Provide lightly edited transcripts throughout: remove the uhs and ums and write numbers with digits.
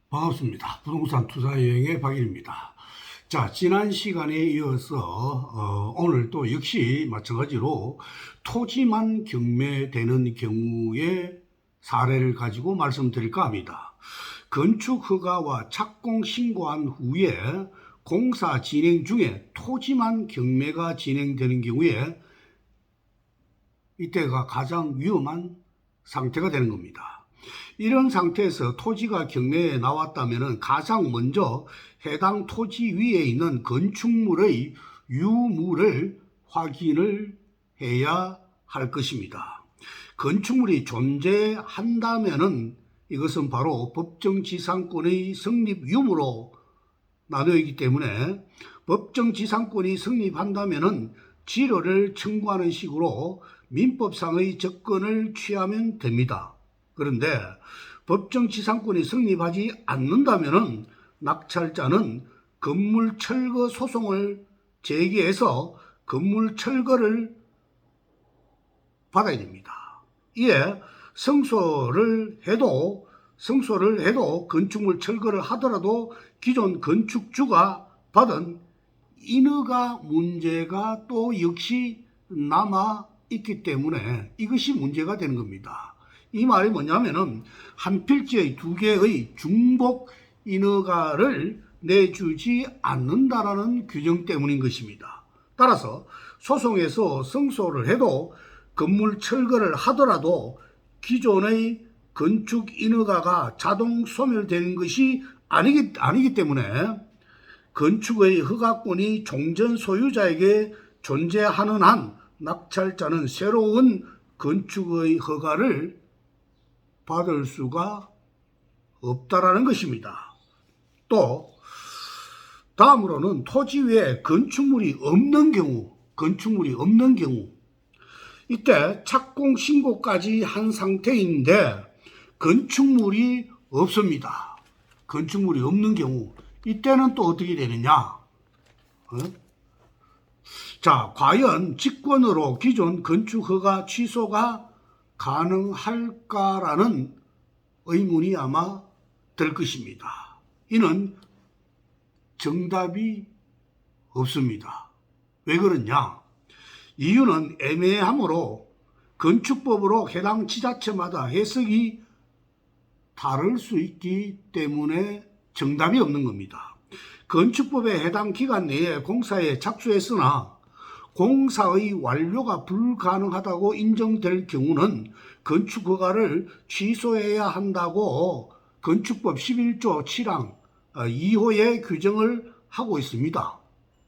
반갑습니다. 부동산 투자여행의 박일입니다. 자, 지난 시간에 이어서 오늘 또 역시 마찬가지로 토지만 경매되는 경우의 사례를 가지고 말씀드릴까 합니다. 건축 허가와 착공 신고한 후에 공사 진행 중에 토지만 경매가 진행되는 경우에 이때가 가장 위험한 상태가 되는 겁니다. 이런 상태에서 토지가 경매에 나왔다면 가장 먼저 해당 토지 위에 있는 건축물의 유무를 확인을 해야 할 것입니다. 건축물이 존재한다면 이것은 바로 법정지상권의 성립 유무로 나누어 있기 때문에 법정지상권이 성립한다면 지료를 청구하는 식으로 민법상의 접근을 취하면 됩니다. 그런데 법정지상권이 성립하지 않는다면 낙찰자는 건물 철거 소송을 제기해서 건물 철거를 받아야 됩니다. 이에 성소를 해도 건축물 철거를 하더라도 기존 건축주가 받은 인허가 문제가 또 역시 남아 있기 때문에 이것이 문제가 되는 겁니다. 이 말이 뭐냐면은 한 필지의 두 개의 중복 인허가를 내주지 않는다라는 규정 때문인 것입니다. 따라서 소송에서 승소를 해도 건물 철거를 하더라도 기존의 건축 인허가가 자동 소멸되는 것이 아니기 때문에 건축의 허가권이 종전 소유자에게 존재하는 한 낙찰자는 새로운 건축의 허가를 받을 수가 없다라는 것입니다. 또 다음으로는 토지 위에 건축물이 없는 경우 이때 착공 신고까지 한 상태인데 건축물이 없습니다. 건축물이 없는 경우 이때는 또 어떻게 되느냐? 자, 과연 직권으로 기존 건축허가 취소가 가능할까라는 의문이 아마 들 것입니다. 이는 정답이 없습니다. 왜 그러냐? 이유는 애매하므로 건축법으로 해당 지자체마다 해석이 다를 수 있기 때문에 정답이 없는 겁니다. 건축법에 해당 기간 내에 공사에 착수했으나 공사의 완료가 불가능하다고 인정될 경우는 건축허가를 취소해야 한다고 건축법 11조 7항 2호의 규정을 하고 있습니다.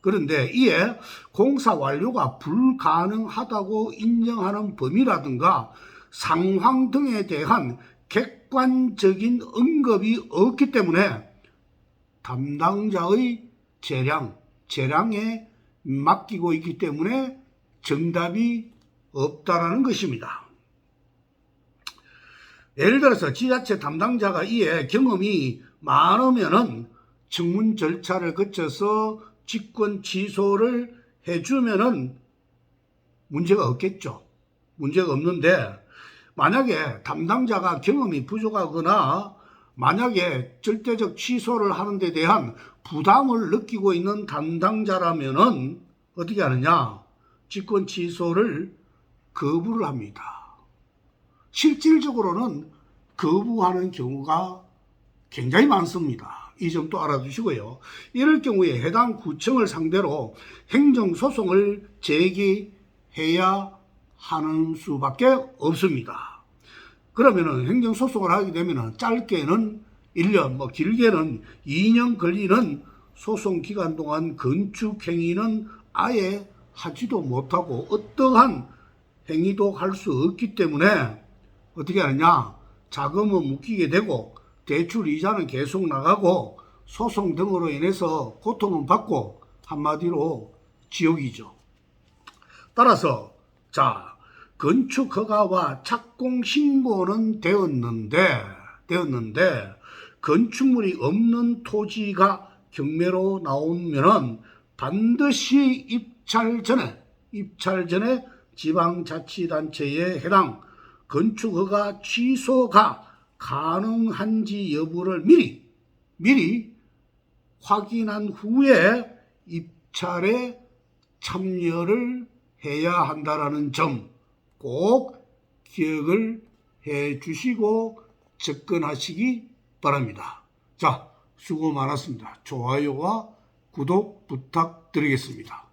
그런데 이에 공사 완료가 불가능하다고 인정하는 범위라든가 상황 등에 대한 객관적인 언급이 없기 때문에 담당자의 재량에 맡기고 있기 때문에 정답이 없다라는 것입니다. 예를 들어서 지자체 담당자가 이에 경험이 많으면은 청문 절차를 거쳐서 직권 취소를 해주면은 문제가 없겠죠. 문제가 없는데 만약에 담당자가 경험이 부족하거나 만약에 절대적 취소를 하는 데 대한 부담을 느끼고 있는 담당자라면은 어떻게 하느냐? 직권 취소를 거부를 합니다. 실질적으로는 거부하는 경우가 굉장히 많습니다. 이 점도 알아두시고요. 이럴 경우에 해당 구청을 상대로 행정소송을 제기해야 하는 수밖에 없습니다. 그러면은 행정소송을 하게 되면은 짧게는 1년, 길게는 2년 걸리는 소송 기간 동안 건축행위는 아예 하지도 못하고 어떠한 행위도 할 수 없기 때문에 어떻게 하느냐? 자금은 묶이게 되고 대출 이자는 계속 나가고 소송 등으로 인해서 고통은 받고 한마디로 지옥이죠. 따라서 자, 건축 허가와 착공 신고는 되었는데 건축물이 없는 토지가 경매로 나오면은 반드시 입찰 전에 지방자치단체에 해당 건축허가 취소가 가능한지 여부를 미리 미리 확인한 후에 입찰에 참여를 해야 한다라는 점 꼭 기억을 해 주시고 접근하시기 바랍니다. 자, 수고 많았습니다. 좋아요와 구독 부탁드리겠습니다.